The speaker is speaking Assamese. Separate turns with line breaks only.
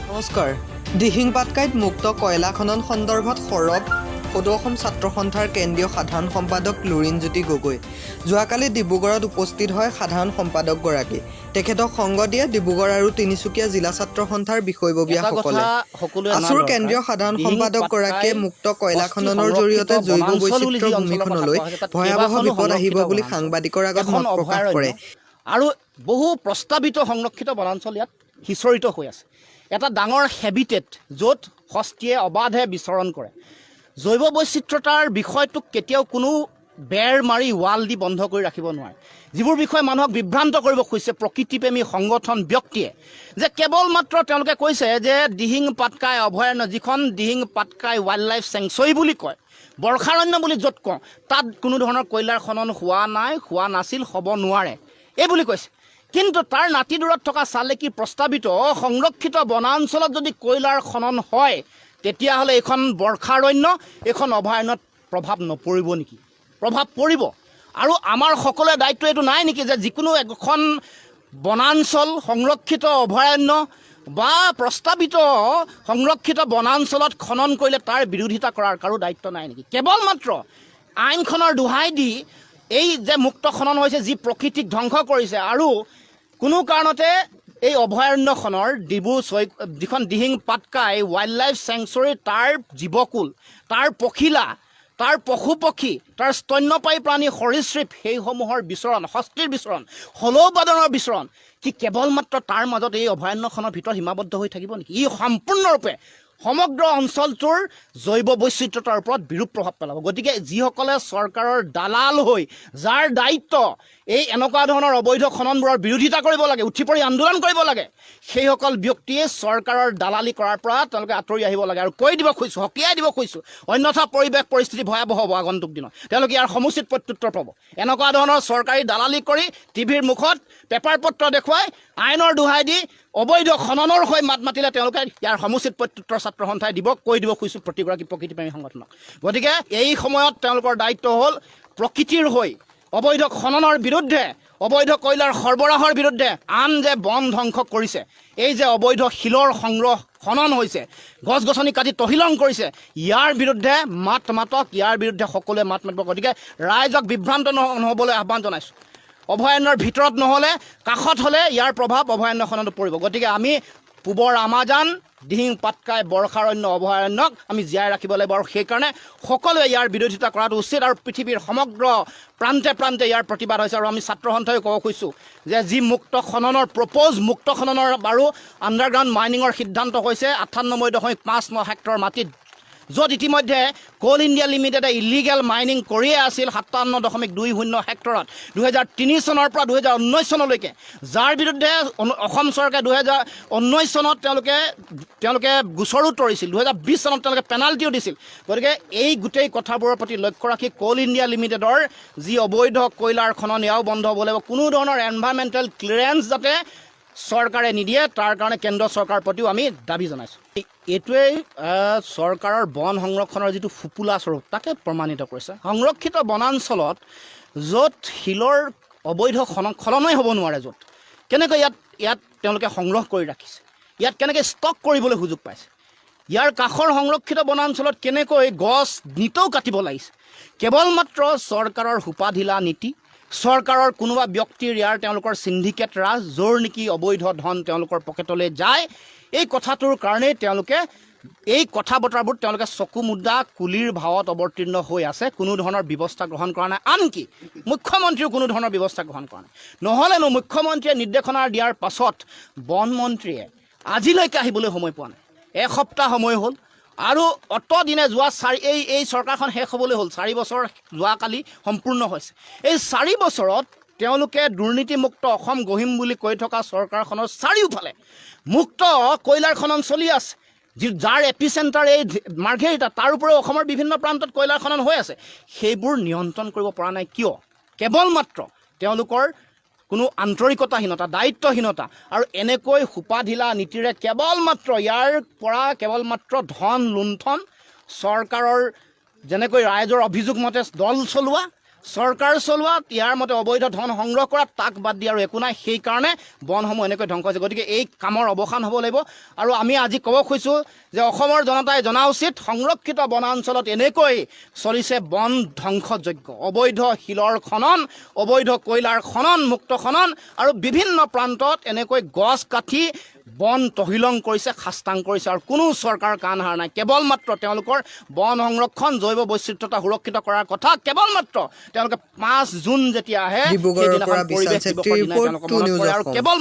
নমস্কাৰ। দিহিং পাটকাইত মুক্ত কয়লা খনন সন্দৰ্ভত সৰব সদৌ অসম ছাত্ৰ সন্থাৰ কেন্দ্ৰীয় সাধাৰণ সম্পাদক লুৰিণজ্যোতি গগৈ যোৱাকালি ডিব্ৰুগড়ত উপস্থিত হয় সাধাৰণ সম্পাদকগৰাকী। তেখেতক সংগ দিয়ে ডিব্ৰুগড় আৰু তিনিচুকীয়া জিলা ছাত্ৰ সন্থাৰ বিষয়ববীয়াসকলে। আছুৰ কেন্দ্ৰীয় সাধাৰণ সম্পাদকগৰাকীয়ে মুক্ত কয়লা খননৰ জৰিয়তে জৈৱ বৈচিত্ৰ্য ভূমিখনলৈ ভয়াৱহ বিপদ আহিব বুলি সাংবাদিকৰ আগত মত প্ৰকাশ কৰে।
আৰু বহু প্ৰস্তাৱিত সংৰক্ষিত বনাঞ্চল ইয়াত সিঁচৰিত হৈ আছে। এটা ডাঙৰ হেবিটেট য'ত হস্তীয়ে অবাধে বিচৰণ কৰে। জৈৱ বৈচিত্ৰতাৰ বিষয়টোক কেতিয়াও কোনো বেৰ মাৰি ৱাল দি বন্ধ কৰি ৰাখিব নোৱাৰে। যিবোৰ বিষয়ে মানুহক বিভ্ৰান্ত কৰিব খুজিছে প্ৰকৃতিপ্ৰেমী সংগঠন ব্যক্তিয়ে, যে কেৱল মাত্ৰ তেওঁলোকে কৈছে যে দিহিং পাটকাই অভয়াৰণ্য, যিখন Dihing Patkai wild life sanctuary বুলি কয়, বৰ্ষাৰণ্য বুলি য'ত কওঁ, তাত কোনো ধৰণৰ কয়লাৰ খনন হোৱা নাই, হোৱা নাছিল, হ'ব নোৱাৰে এই বুলি কৈছে। কিন্তু তাৰ নাতিদূৰত থকা চালেকি প্ৰস্তাৱিত সংৰক্ষিত বনাঞ্চলত যদি কয়লাৰ খনন হয়, তেতিয়াহ'লে এইখন বৰ্ষাৰণ্য, এইখন অভয়াৰণ্যত প্ৰভাৱ নপৰিব নেকি? প্ৰভাৱ পৰিব। আৰু আমাৰ সকলোৰে দায়িত্ব এইটো নাই নেকি যে যিকোনো এখন বনাঞ্চল, সংৰক্ষিত অভয়াৰণ্য বা প্ৰস্তাৱিত সংৰক্ষিত বনাঞ্চলত খনন কৰিলে তাৰ বিৰোধিতা কৰাৰ কাৰো দায়িত্ব নাই নেকি? কেৱল মাত্ৰ আইনখনৰ দোহাই দি এই যে মুক্ত খনন হৈছে, যি প্ৰকৃতিক ধ্বংস কৰিছে, আৰু কোনো কাৰণতে এই অভয়াৰণ্যখনৰ যিখন Dihing Patkai wild life sanctuary, তাৰ জীৱকুল, তাৰ পখিলা, তাৰ পশু পক্ষী, তাৰ স্তন্যপায়ী প্ৰাণী সৰীসৃপ, সেইসমূহৰ বিচৰণ, হস্তীৰ বিচৰণ, হলৌবাদনৰ বিচৰণ কি কেৱল মাত্ৰ তাৰ মাজত এই অভয়াৰণ্যখনৰ ভিতৰত সীমাবদ্ধ হৈ থাকিব নেকি? ই সম্পূৰ্ণৰূপে সমগ্ৰ অঞ্চলটোৰ জৈৱ বৈচিত্ৰতাৰ ওপৰত বিৰূপ প্ৰভাৱ পেলাব। গতিকে যিসকলে চৰকাৰৰ দালাল হৈ, যাৰ দায়িত্ব এই এনেকুৱা ধৰণৰ অবৈধ খননবোৰৰ বিৰোধিতা কৰিব লাগে, উঠি পৰি আন্দোলন কৰিব লাগে, সেইসকল ব্যক্তিয়ে চৰকাৰৰ দালালি কৰাৰ পৰা তেওঁলোকে আঁতৰি আহিব লাগে। আৰু কৈ দিব খুজিছোঁ, সকীয়াই দিব খুজিছোঁ, অন্যথা পৰিৱেশ পৰিস্থিতি ভয়াৱহ হ'ব আগন্তুক দিনত। তেওঁলোকে ইয়াৰ সমুচিত প্ৰত্যুত্তৰ পাব। এনেকুৱা ধৰণৰ চৰকাৰী দালালি কৰি টিভিৰ মুখত পেপাৰ পত্ৰ দেখুৱাই আইনৰ দোহাই দি অবৈধ খননৰ হৈ মাত মাতিলে তেওঁলোকে ইয়াৰ সমুচিত প্ৰত্যুত্তৰ ছাত্ৰ সন্থাই দিব, কৈ দিব খুজিছোঁ প্ৰতিগৰাকী প্ৰকৃতিপ্ৰেমী সংগঠনক। গতিকে এই সময়ত তেওঁলোকৰ দায়িত্ব হ'ল প্ৰকৃতিৰ হৈ অবৈধ খননৰ বিৰুদ্ধে, অবৈধ কয়লাৰ সৰবৰাহৰ বিৰুদ্ধে, আন যে বন ধ্বংস কৰিছে, এই যে অবৈধ শিলৰ সংগ্ৰহ খনন হৈছে, গছ গছনি কাটি তহিলং কৰিছে, ইয়াৰ বিৰুদ্ধে মাত মাতক, ইয়াৰ বিৰুদ্ধে সকলোৱে মাত মাতিব। গতিকে ৰাইজক বিভ্ৰান্ত নহ'বলৈ আহ্বান জনাইছোঁ। অভয়াৰণ্যৰ ভিতৰত নহ'লে, কাষত হ'লে ইয়াৰ প্ৰভাৱ অভয়াৰণ্যখনতো পৰিব। গতিকে আমি পূবৰ আমাজান দিহিং পাটকাই বৰ্ষাৰণ্য অভয়াৰণ্যক আমি জীয়াই ৰাখিব লাগিব, আৰু সেইকাৰণে সকলোৱে ইয়াৰ বিৰোধিতা কৰাটো উচিত। আৰু পৃথিৱীৰ সমগ্ৰ প্ৰান্তে প্ৰান্তে ইয়াৰ প্ৰতিবাদ হৈছে। আৰু আমি ছাত্ৰ সন্থাই ক'ব খুজিছোঁ যে যি মুক্ত খননৰ মুক্ত খননৰ আৰু আণ্ডাৰগ্ৰাউণ্ড মাইনিঙৰ সিদ্ধান্ত হৈছে 98.59 হেক্টৰ মাটিত, য'ত ইতিমধ্যে কোল ইণ্ডিয়া লিমিটেডে ইলিগেল মাইনিং কৰিয়ে আছিল 57.20 হেক্টৰত 2003 চনৰ পৰা 2019 চনলৈকে, যাৰ বিৰুদ্ধে অসম চৰকাৰে 2019 চনত তেওঁলোকে গোচৰো তৰিছিল, 2020 চনত তেওঁলোকে পেনাল্টিও দিছিল। গতিকে এই গোটেই কথাবোৰৰ প্ৰতি লক্ষ্য ৰাখি কোল ইণ্ডিয়া লিমিটেডৰ যি অবৈধ কয়লাৰ খনন, এয়াও বন্ধ হ'ব লাগিব। কোনো ধৰণৰ এনভাইৰমেণ্টেল ক্লিয়াৰেঞ্চ যাতে চৰকাৰে নিদিয়ে, তাৰ কাৰণে কেন্দ্ৰ চৰকাৰৰ প্ৰতিও আমি দাবী জনাইছোঁ। এইটোৱেই চৰকাৰৰ বন সংৰক্ষণৰ যিটো ফুপুলা স্বৰূপ, তাকে প্ৰমাণিত কৰিছে। সংৰক্ষিত বনাঞ্চলত য'ত শিলৰ অবৈধ খননেই হ'ব নোৱাৰে, য'ত কেনেকৈ ইয়াত তেওঁলোকে সংগ্ৰহ কৰি ৰাখিছে, ইয়াত কেনেকৈ ষ্টক কৰিবলৈ সুযোগ পাইছে, ইয়াৰ কাষৰ সংৰক্ষিত বনাঞ্চলত কেনেকৈ গছ নিতৌ কাটিব লাগিছে, কেৱল মাত্ৰ চৰকাৰৰ সোপাঢিলা নীতি, চৰকাৰৰ কোনোবা ব্যক্তিৰ তেওঁলোকৰ চিণ্ডিকেট ৰাজ, য'ৰ নেকি অবৈধ ধন তেওঁলোকৰ পকেটলৈ যায়, এই কথাটোৰ কাৰণেই তেওঁলোকে এই কথা বতৰাবোৰ তেওঁলোকে চকু মুদা কুলিৰ ভাৱত অৱতীৰ্ণ হৈ আছে। কোনো ধৰণৰ ব্যৱস্থা গ্ৰহণ কৰা নাই, আনকি মুখ্যমন্ত্ৰীয়েও কোনো ধৰণৰ ব্যৱস্থা গ্ৰহণ কৰা নাই। নহ'লেনো মুখ্যমন্ত্ৰীয়ে নিৰ্দেশনা দিয়াৰ পাছত বনমন্ত্ৰীয়ে আজিলৈকে আহিবলৈ সময় পোৱা নাই। এসপ্তাহ সময় হ'ল, আৰু অতদিনে যোৱা এই চৰকাৰখন শেষ হ'বলৈ হ'ল, 4 বছৰ যোৱাকালি সম্পূৰ্ণ হৈছে। এই 4 বছৰত তেওঁলোকে দুৰ্নীতিমুক্ত অসম গঢ়িম বুলি কৈ থকা চৰকাৰখনৰ চাৰিওফালে মুক্ত কয়লাৰ খনন চলি আছে, যাৰ এপিচেণ্টাৰ এই মাৰ্ঘেৰিটা, তাৰ উপৰিও অসমৰ বিভিন্ন প্ৰান্তত কয়লাৰ খনন হৈ আছে। সেইবোৰ নিয়ন্ত্ৰণ কৰিব পৰা নাই কিয়? কেৱল মাত্ৰ তেওঁলোকৰ কোনো আন্তৰিকতাহীনতা, দায়িত্বহীনতা, আৰু এনেকৈ সোপাঢিলা নীতিৰে কেৱল মাত্ৰ ইয়াৰ পৰা কেৱল মাত্ৰ ধন লুণ্ঠন, চৰকাৰৰ যেনেকৈ ৰাইজৰ অভিযোগ মতে দল চলোৱা, চৰকাৰ চলোৱা ইয়াৰ মতে অবৈধ ধন সংগ্ৰহ কৰা তাক বাদ দি আৰু একো নাই সেইকাৰণে বনসমূহ এনেকৈ ধ্বংস হৈছে গতিকে এই কামৰ অৱসান হ'ব লাগিব আৰু আমি আজি ক'ব খুজিছোঁ যে অসমৰ জনতাই জনা উচিত সংৰক্ষিত বনাঞ্চলত এনেকৈ চলিছে বন ধ্বংসযজ্ঞ অবৈধ শিলৰ খনন অবৈধ কয়লাৰ খনন মুক্ত খনন আৰু বিভিন্ন প্ৰান্তত এনেকৈ গছ কাটি বন তহিলং কৰিছে খাস্তাং কৰিছে আৰু কোনো চৰকাৰ কাণ হাৰ নাই কেৱল মাত্ৰ তেওঁলোকৰ বন সংৰক্ষণ জৈৱ বৈচিত্ৰতা সুৰক্ষিত কৰাৰ কথা কেৱল মাত্ৰ তেওঁলোকে 5 জুন যেতিয়া আহে
ডিব্ৰুগড়ৰ পৰা
সেইদিনাখন পৰিৱেশ
বিশাল
দিৱসৰ দিনাই তেওঁলোকৰ মনত পৰে আৰু কেৱল